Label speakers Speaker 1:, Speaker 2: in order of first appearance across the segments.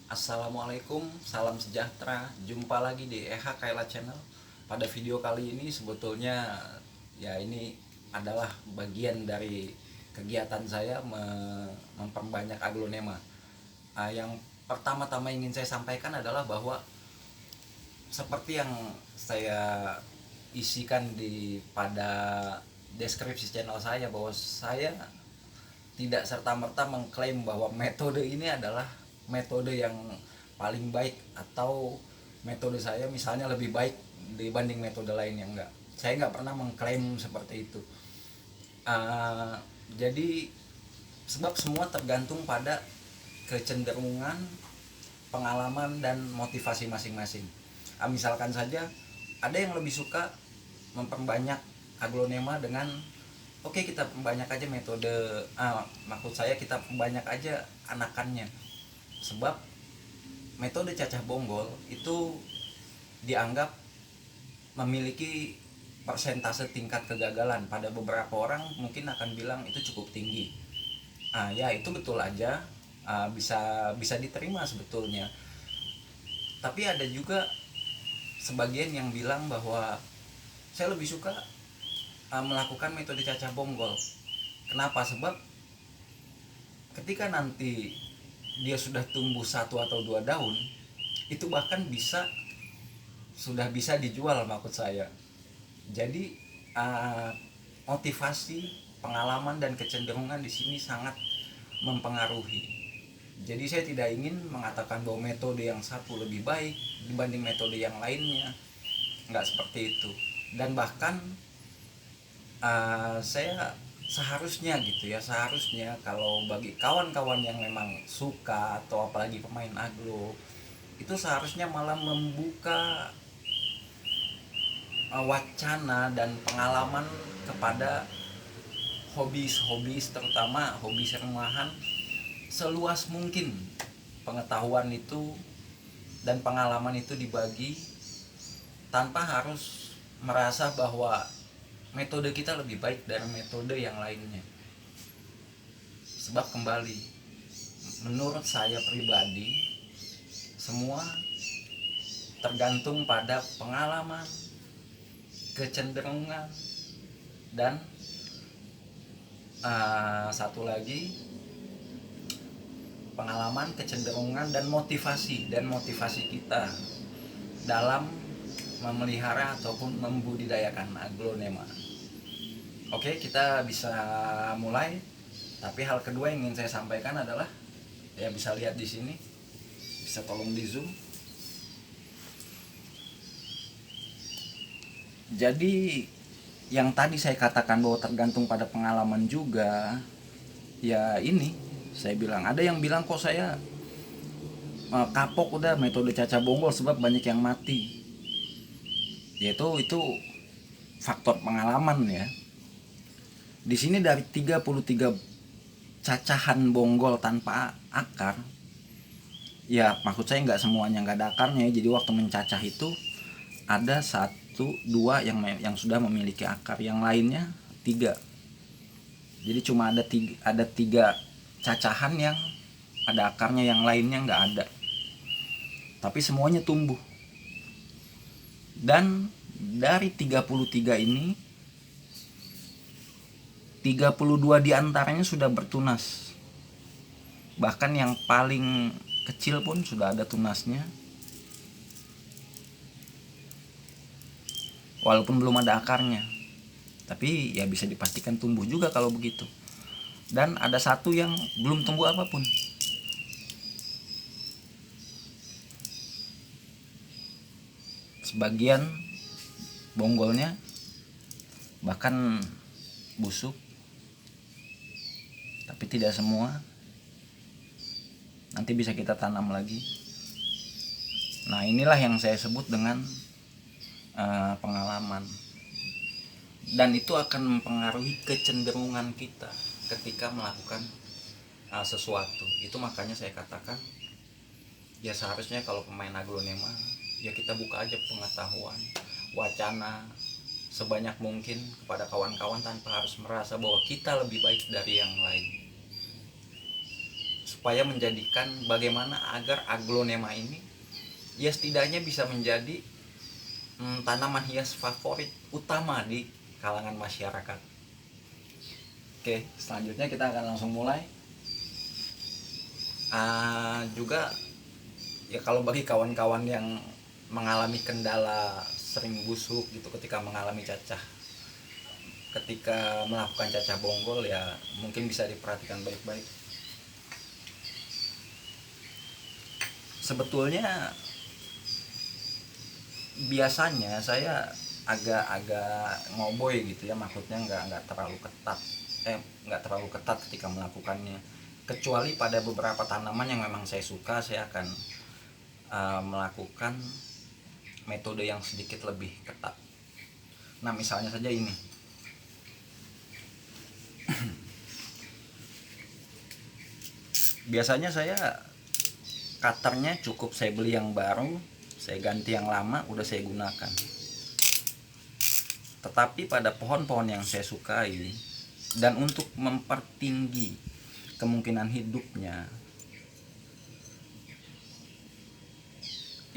Speaker 1: Assalamualaikum, salam sejahtera. Jumpa lagi di EH Kaila Channel. Pada video kali ini sebetulnya ya ini adalah bagian dari kegiatan saya memperbanyak aglonema. Yang pertama-tama ingin saya sampaikan adalah bahwa seperti yang saya isikan pada deskripsi channel saya, bahwa saya tidak serta-merta mengklaim bahwa metode ini adalah metode yang paling baik atau metode saya misalnya lebih baik dibanding metode lain. Yang enggak, saya nggak pernah mengklaim seperti itu. uh, jadi sebab semua tergantung pada kecenderungan, pengalaman, dan motivasi masing-masing. Misalkan saja ada yang lebih suka memperbanyak aglonema dengan oke, kita perbanyak aja metode, maksud saya kita perbanyak aja anakannya. Sebab metode cacah bonggol itu dianggap memiliki persentase tingkat kegagalan. Pada beberapa orang mungkin akan bilang itu cukup tinggi. Ya itu betul aja, bisa bisa diterima sebetulnya. Tapi ada juga sebagian yang bilang bahwa saya lebih suka melakukan metode cacah bonggol. Kenapa? Sebab ketika nanti dia sudah tumbuh satu atau dua daun, itu bahkan sudah bisa dijual, maksud saya. Jadi motivasi, pengalaman, dan kecenderungan di sini sangat mempengaruhi. Jadi saya tidak ingin mengatakan bahwa metode yang satu lebih baik dibanding metode yang lainnya, nggak seperti itu. Dan bahkan saya seharusnya kalau bagi kawan-kawan yang memang suka atau apalagi pemain aglo, itu seharusnya malah membuka wacana dan pengalaman kepada hobis terutama hobis rumahan, seluas mungkin pengetahuan itu dan pengalaman itu dibagi tanpa harus merasa bahwa metode kita lebih baik dari metode yang lainnya. Sebab kembali, menurut saya pribadi, semua tergantung pada pengalaman, kecenderungan, dan satu lagi, pengalaman, kecenderungan, dan motivasi kita dalam memelihara ataupun membudidayakan aglonema. Oke, kita bisa mulai. Tapi hal kedua yang ingin saya sampaikan adalah, ya bisa lihat di sini, bisa tolong di zoom. Jadi yang tadi saya katakan bahwa tergantung pada pengalaman juga, ya ini saya bilang, ada yang bilang kok saya kapok udah metode cacah bonggol sebab banyak yang mati. Yaitu itu faktor pengalaman ya. Di sini dari 33 cacahan bonggol tanpa akar, ya maksud saya nggak semuanya nggak ada akarnya ya. Jadi waktu mencacah itu ada satu dua yang sudah memiliki akar, yang lainnya tiga. Jadi cuma ada tiga cacahan yang ada akarnya, yang lainnya nggak ada. Tapi semuanya tumbuh. Dan dari 33 ini 32 diantaranya sudah bertunas. Bahkan yang paling kecil pun sudah ada tunasnya, walaupun belum ada akarnya. Tapi ya bisa dipastikan tumbuh juga kalau begitu. Dan ada satu yang belum tumbuh apapun. Sebagian bonggolnya bahkan busuk, tapi tidak semua. Nanti bisa kita tanam lagi. Nah, inilah yang saya sebut dengan pengalaman. Dan itu akan mempengaruhi kecenderungan kita ketika melakukan sesuatu. Itu makanya saya katakan, ya seharusnya kalau pemain aglonema, ya kita buka aja pengetahuan, wacana sebanyak mungkin kepada kawan-kawan tanpa harus merasa bahwa kita lebih baik dari yang lain. supaya menjadikan bagaimana agar aglonema ini ya setidaknya bisa menjadi tanaman hias favorit utama di kalangan masyarakat. Oke, selanjutnya kita akan langsung mulai. Juga ya kalau bagi kawan-kawan yang mengalami kendala sering busuk gitu ketika mengalami cacah, ketika melakukan cacah bonggol, ya mungkin bisa diperhatikan baik-baik. Sebetulnya biasanya saya agak ngoboy gitu ya, maksudnya nggak terlalu ketat ketika melakukannya, kecuali pada beberapa tanaman yang memang saya suka, saya akan melakukan metode yang sedikit lebih ketat. Nah, misalnya saja ini. Biasanya saya cutternya cukup saya beli yang baru, saya ganti yang lama, udah saya gunakan. Tetapi pada pohon-pohon yang saya sukai dan untuk mempertinggi kemungkinan hidupnya,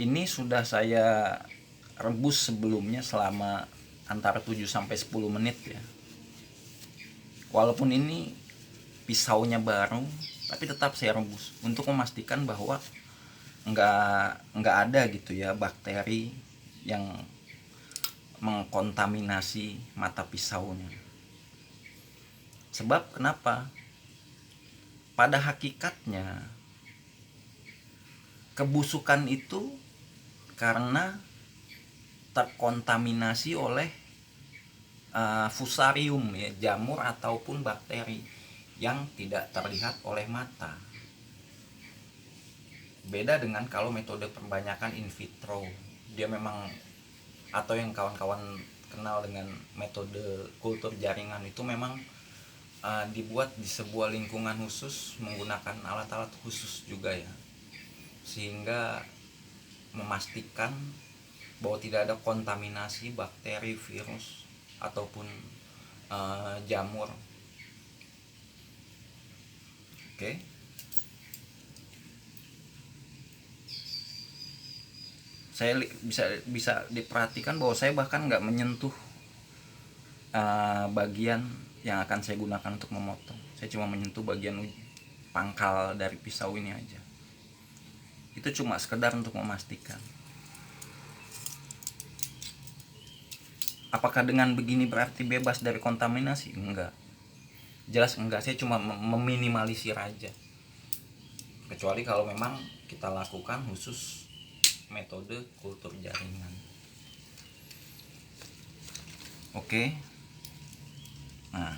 Speaker 1: ini sudah saya rebus sebelumnya selama antara 7-10 menit ya. Walaupun ini pisaunya baru, tapi tetap saya rebus untuk memastikan bahwa nggak ada gitu ya bakteri yang mengkontaminasi mata pisaunya. Sebab kenapa? Pada hakikatnya kebusukan itu karena terkontaminasi oleh fusarium ya, jamur ataupun bakteri yang tidak terlihat oleh mata. Beda dengan kalau metode perbanyakan in vitro, dia memang, atau yang kawan-kawan kenal dengan metode kultur jaringan, itu memang dibuat di sebuah lingkungan khusus menggunakan alat-alat khusus juga ya, sehingga memastikan bahwa tidak ada kontaminasi bakteri, virus ataupun jamur. Oke. Saya bisa diperhatikan bahwa saya bahkan nggak menyentuh bagian yang akan saya gunakan untuk memotong. Saya cuma menyentuh bagian pangkal dari pisau ini aja. Itu cuma sekedar untuk memastikan. Apakah dengan begini berarti bebas dari kontaminasi? Enggak. Jelas enggak, saya cuma meminimalisir aja. Kecuali kalau memang kita lakukan khusus metode kultur jaringan. Oke. Nah,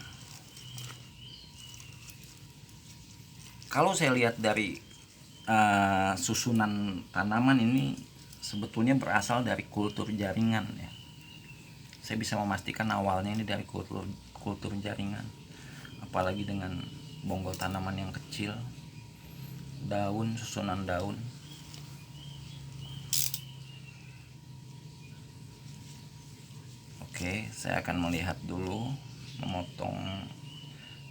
Speaker 1: kalau saya lihat dari susunan tanaman ini sebetulnya berasal dari kultur jaringan ya. Saya bisa memastikan awalnya ini dari kultur jaringan. Apalagi dengan bonggol tanaman yang kecil, daun, susunan daun. Oke, saya akan melihat dulu, memotong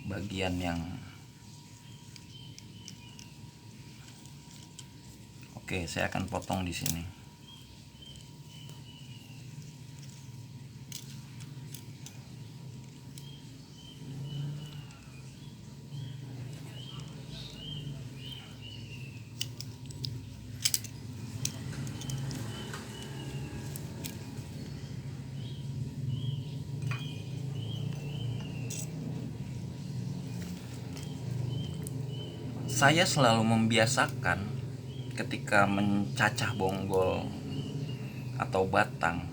Speaker 1: bagian yang oke, saya akan potong di sini. Saya selalu membiasakan ketika mencacah bonggol atau batang,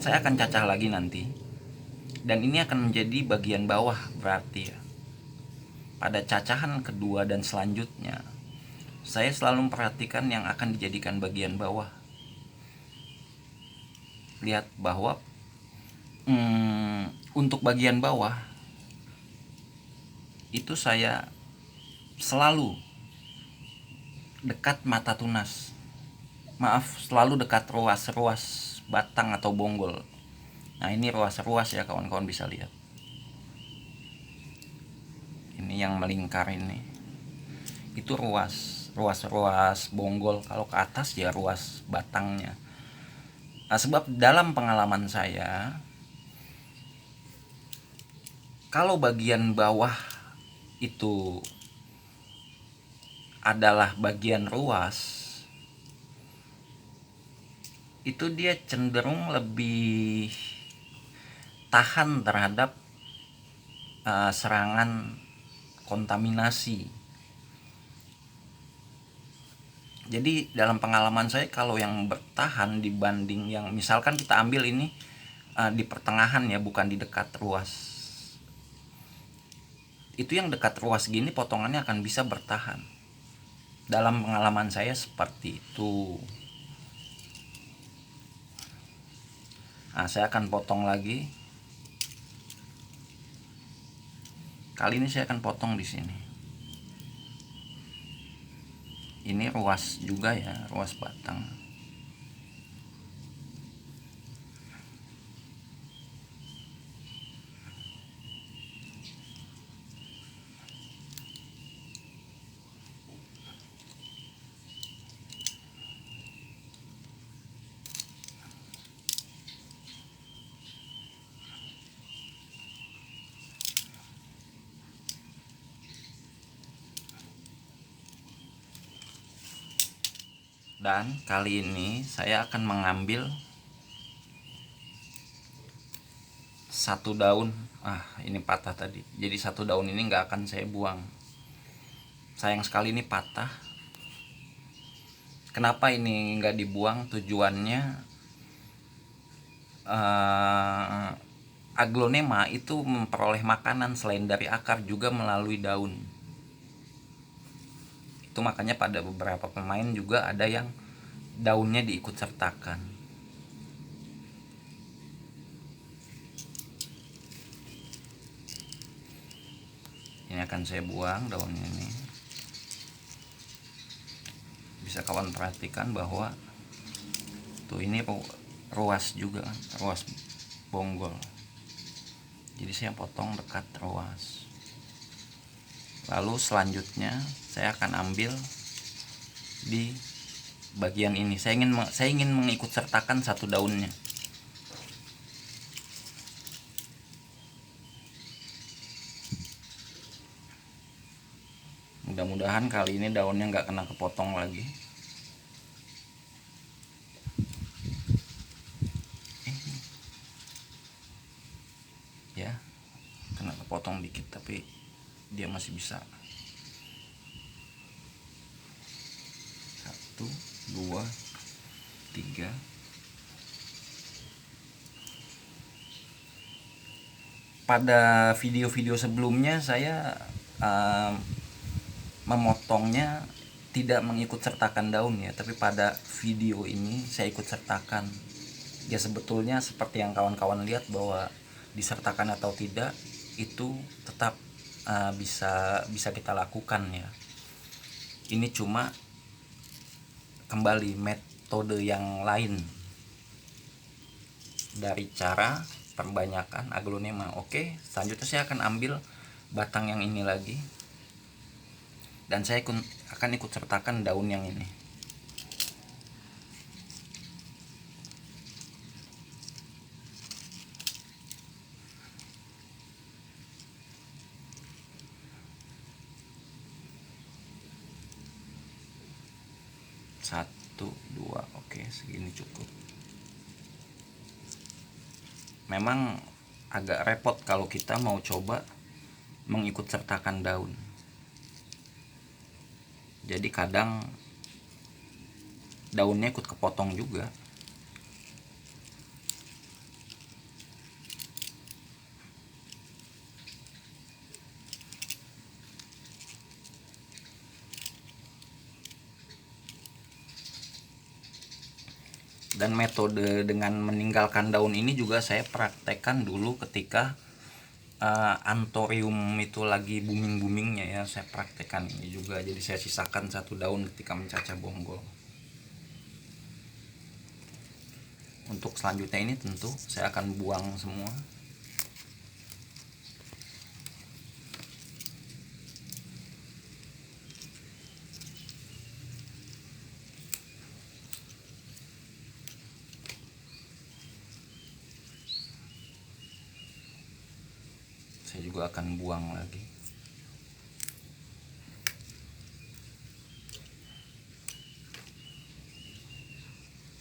Speaker 1: saya akan cacah lagi nanti, dan ini akan menjadi bagian bawah berarti ya. Pada cacahan kedua dan selanjutnya, saya selalu memperhatikan yang akan dijadikan bagian bawah. Lihat bahwa untuk bagian bawah itu saya selalu dekat mata tunas, selalu dekat ruas batang atau bonggol. Nah, ini ruas ya, kawan-kawan bisa lihat ini yang melingkar ini itu ruas bonggol, kalau ke atas ya ruas batangnya. Nah, sebab dalam pengalaman saya, kalau bagian bawah itu adalah bagian ruas, itu dia cenderung lebih tahan terhadap serangan kontaminasi. Jadi dalam pengalaman saya, kalau yang bertahan dibanding yang misalkan kita ambil ini di pertengahan ya, bukan di dekat ruas, itu yang dekat ruas gini potongannya akan bisa bertahan. Dalam pengalaman saya seperti itu. Nah, saya akan potong lagi. Kali ini saya akan potong di sini. Ini ruas juga ya, ruas batang. Dan kali ini saya akan mengambil satu daun. Ini patah tadi, jadi satu daun ini nggak akan saya buang. Sayang sekali ini patah. Kenapa ini nggak dibuang? Tujuannya aglonema itu memperoleh makanan selain dari akar juga melalui daun. Itu makanya pada beberapa pemain juga ada yang daunnya diikut sertakan. Ini akan saya buang daunnya ini. Bisa kawan perhatikan bahwa tuh ini ruas juga, ruas bonggol. Jadi saya potong dekat ruas. Lalu selanjutnya saya akan ambil di bagian ini. Saya ingin mengikut sertakan satu daunnya. Mudah-mudahan kali ini daunnya nggak kena kepotong lagi. Ya, kena kepotong dikit tapi dia masih bisa. 1, 2, 3. Pada video-video sebelumnya saya memotongnya tidak mengikut sertakan daun ya, tapi pada video ini saya ikut sertakan. Ya sebetulnya seperti yang kawan-kawan lihat bahwa disertakan atau tidak itu tetap bisa kita lakukan ya. Ini cuma kembali metode yang lain dari cara perbanyakan aglonema. Oke, selanjutnya saya akan ambil batang yang ini lagi, dan saya akan ikut sertakan daun yang ini. Satu, dua, oke, segini cukup. Memang agak repot kalau kita mau coba mengikut sertakan daun. Jadi kadang daunnya ikut kepotong juga. Dan metode dengan meninggalkan daun ini juga saya praktekkan dulu ketika anthurium itu lagi booming-boomingnya ya. Saya praktekkan ini juga, jadi saya sisakan satu daun ketika mencacah bonggol. Untuk selanjutnya ini tentu saya akan buang semua. juga akan buang lagi.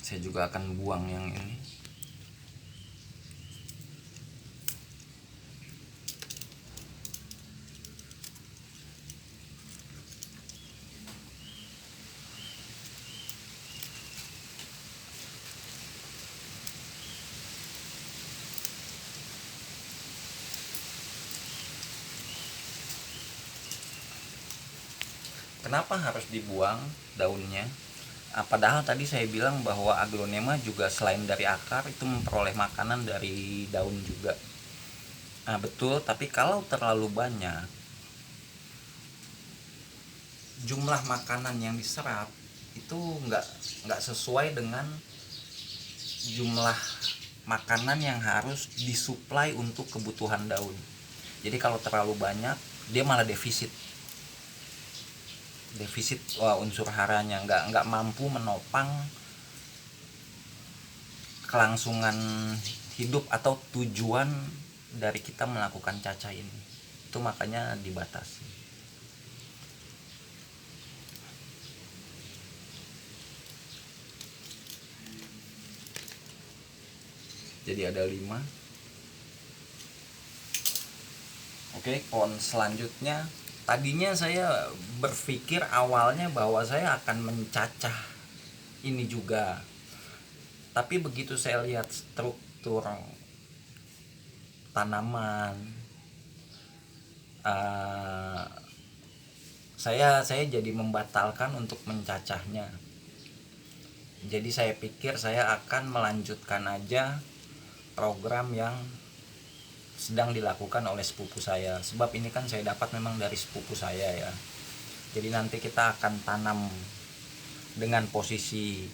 Speaker 1: Saya juga akan buang yang ini. Kenapa harus dibuang daunnya? Padahal tadi saya bilang bahwa aglonema juga selain dari akar itu memperoleh makanan dari daun juga. Nah, betul, tapi kalau terlalu banyak jumlah makanan yang diserap itu nggak sesuai dengan jumlah makanan yang harus disuplai untuk kebutuhan daun. Jadi kalau terlalu banyak dia malah defisit unsur haranya, nggak mampu menopang kelangsungan hidup atau tujuan dari kita melakukan cacah ini. Itu makanya dibatasi. Jadi ada 5. Oke, pohon selanjutnya. Tadinya saya berpikir awalnya bahwa saya akan mencacah ini juga. Tapi begitu saya lihat struktur tanaman, saya jadi membatalkan untuk mencacahnya. Jadi saya pikir saya akan melanjutkan aja program yang sedang dilakukan oleh sepupu saya, sebab ini kan saya dapat memang dari sepupu saya ya. Jadi nanti kita akan tanam dengan posisi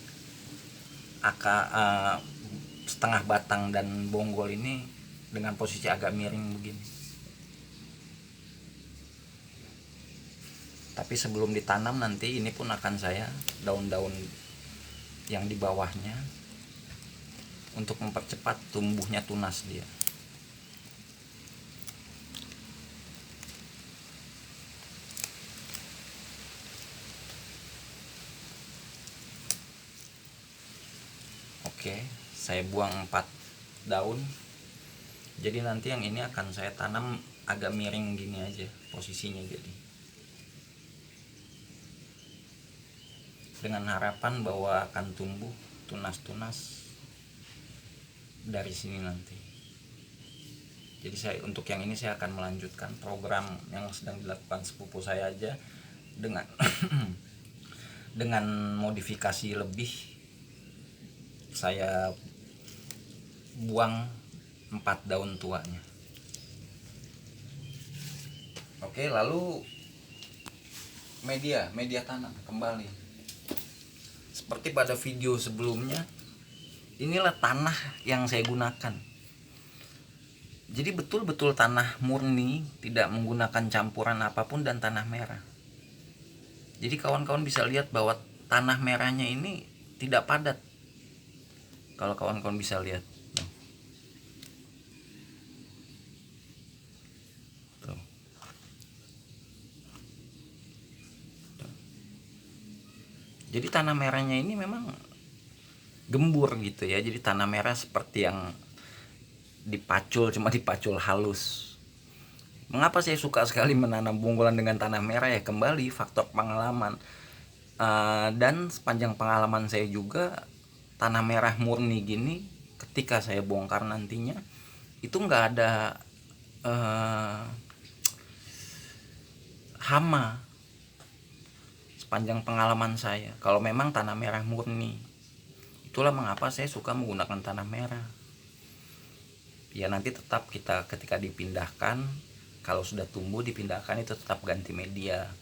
Speaker 1: setengah batang dan bonggol ini dengan posisi agak miring begini. Tapi sebelum ditanam nanti ini pun akan saya daun-daun yang di bawahnya untuk mempercepat tumbuhnya tunas dia. Oke, saya buang 4 daun. Jadi nanti yang ini akan saya tanam agak miring gini aja posisinya, jadi dengan harapan bahwa akan tumbuh tunas-tunas dari sini nanti. Jadi untuk yang ini saya akan melanjutkan program yang sedang dilakukan sepupu saya aja dengan dengan modifikasi lebih. Saya buang 4 daun tuanya. Oke, lalu media tanam kembali. Seperti pada video sebelumnya, inilah tanah yang saya gunakan. Jadi betul-betul tanah murni, tidak menggunakan campuran apapun, dan tanah merah. Jadi kawan-kawan bisa lihat bahwa tanah merahnya ini tidak padat. Kalau kawan-kawan bisa lihat, tuh. Jadi tanah merahnya ini memang gembur gitu ya. Jadi tanah merah seperti yang dipacul, cuma dipacul halus. Mengapa saya suka sekali menanam bonggolan dengan tanah merah ya? Kembali faktor pengalaman, dan sepanjang pengalaman saya juga tanah merah murni gini, ketika saya bongkar nantinya itu nggak ada hama. Sepanjang pengalaman saya, kalau memang tanah merah murni, itulah mengapa saya suka menggunakan tanah merah. Ya nanti tetap kita ketika dipindahkan, kalau sudah tumbuh dipindahkan, itu tetap ganti media.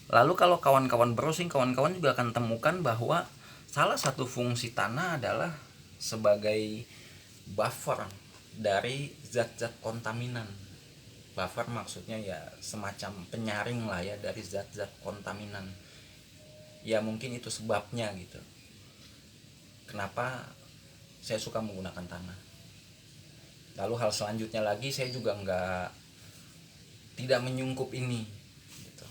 Speaker 1: Lalu kalau kawan-kawan browsing, kawan-kawan juga akan temukan bahwa salah satu fungsi tanah adalah sebagai buffer dari zat-zat kontaminan. Buffer maksudnya ya semacam penyaring lah ya dari zat-zat kontaminan. Ya mungkin itu sebabnya gitu, kenapa saya suka menggunakan tanah. Lalu hal selanjutnya lagi, saya juga nggak tidak menyungkup ini gitu.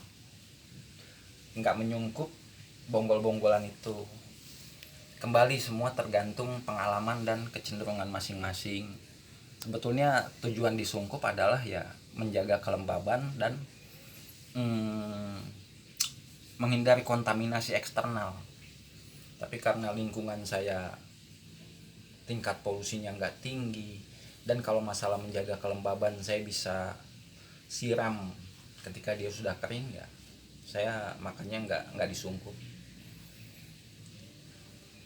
Speaker 1: Nggak menyungkup bonggol-bonggolan itu. Kembali semua tergantung pengalaman dan kecenderungan masing-masing. Sebetulnya tujuan disungkup adalah ya menjaga kelembaban dan menghindari kontaminasi eksternal. Tapi karena lingkungan saya tingkat polusinya nggak tinggi, dan kalau masalah menjaga kelembaban saya bisa siram ketika dia sudah kering, ya saya makanya nggak disungkup.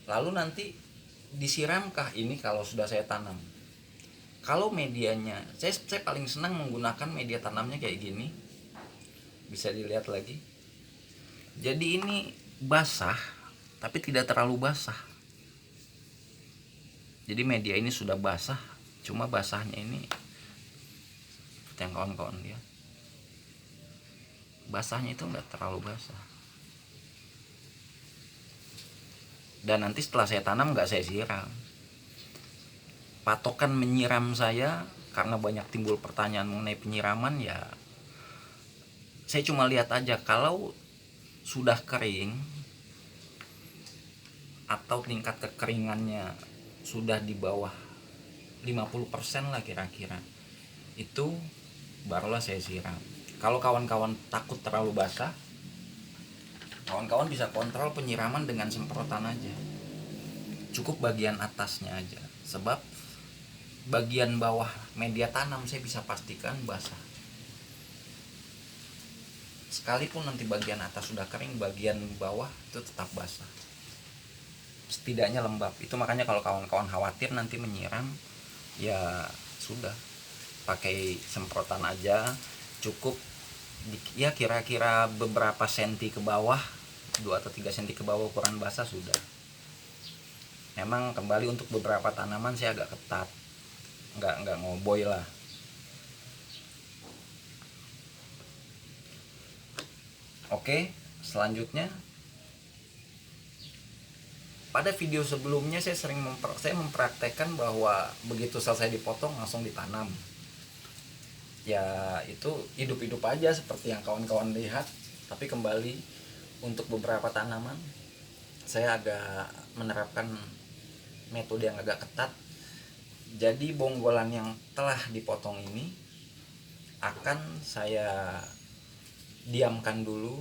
Speaker 1: Lalu nanti disiramkah ini kalau sudah saya tanam? Kalau medianya, saya paling senang menggunakan media tanamnya kayak gini. Bisa dilihat lagi. Jadi ini basah, tapi tidak terlalu basah. Jadi media ini sudah basah, cuma basahnya ini seperti yang kawan-kawan lihat. Basahnya itu nggak terlalu basah. Dan nanti setelah saya tanam nggak saya siram. Patokan menyiram saya, karena banyak timbul pertanyaan mengenai penyiraman, ya saya cuma lihat aja kalau sudah kering atau tingkat kekeringannya sudah di bawah 50% lah kira-kira, itu barulah saya siram. Kalau kawan-kawan takut terlalu basah, kawan-kawan bisa kontrol penyiraman dengan semprotan aja. Cukup bagian atasnya aja, sebab bagian bawah media tanam saya bisa pastikan basah. Sekalipun nanti bagian atas sudah kering, bagian bawah itu tetap basah, setidaknya lembab. Itu makanya kalau kawan-kawan khawatir nanti menyiram, ya sudah pakai semprotan aja, cukup ya kira-kira beberapa senti ke bawah, 2 atau 3 senti ke bawah ukuran basah sudah. Memang kembali untuk beberapa tanaman saya agak ketat, nggak ngoboy lah. Oke, selanjutnya pada video sebelumnya saya mempraktekkan bahwa begitu selesai dipotong langsung ditanam. Ya itu hidup-hidup aja seperti yang kawan-kawan lihat. Tapi kembali untuk beberapa tanaman saya agak menerapkan metode yang agak ketat. Jadi bonggolan yang telah dipotong ini akan saya diamkan dulu,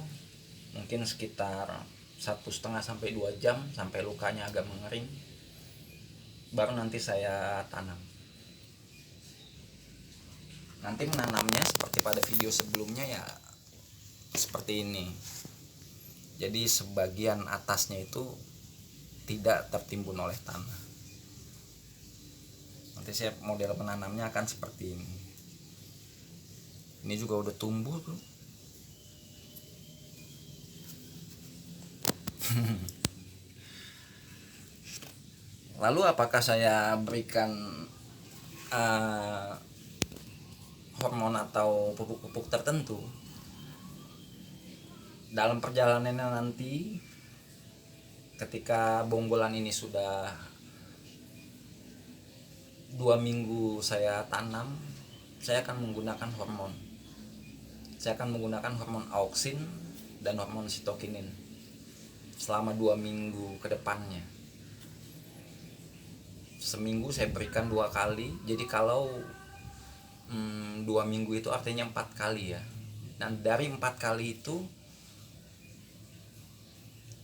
Speaker 1: mungkin sekitar 1,5 sampai 2 jam sampai lukanya agak mengering, baru nanti saya tanam. Nanti menanamnya seperti pada video sebelumnya ya, seperti ini. Jadi sebagian atasnya itu tidak tertimbun oleh tanah. Nanti saya model penanamnya akan seperti ini. Ini juga udah tumbuh tuh. Lalu apakah saya berikan hormon atau pupuk-pupuk tertentu? Dalam perjalanannya nanti, ketika bonggolan ini sudah 2 minggu saya tanam, saya akan menggunakan hormon. Saya akan menggunakan hormon auksin dan hormon sitokinin selama 2 minggu ke depannya. Seminggu saya berikan 2 kali. Jadi kalau 2 minggu itu artinya 4 kali ya. Dan dari 4 kali itu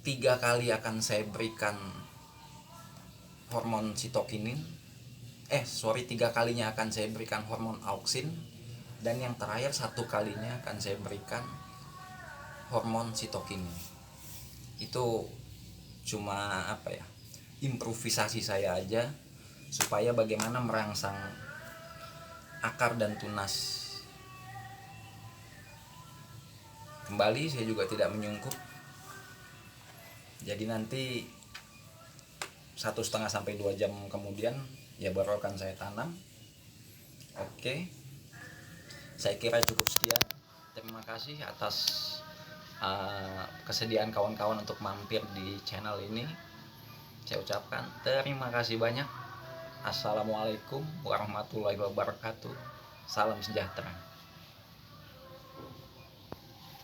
Speaker 1: 3 kali akan saya berikan hormon sitokinin. 3 kalinya akan saya berikan hormon auksin, dan yang terakhir 1 kalinya akan saya berikan hormon sitokinin. Itu cuma improvisasi saya aja, supaya bagaimana merangsang akar dan tunas. Kembali saya juga tidak menyungkup. Jadi nanti 1,5 sampai 2 jam kemudian ya baru akan saya tanam. Oke, saya kira cukup sekian. Terima kasih atas kesediaan kawan-kawan untuk mampir di channel ini. Saya ucapkan terima kasih banyak. Assalamualaikum warahmatullahi wabarakatuh. Salam sejahtera.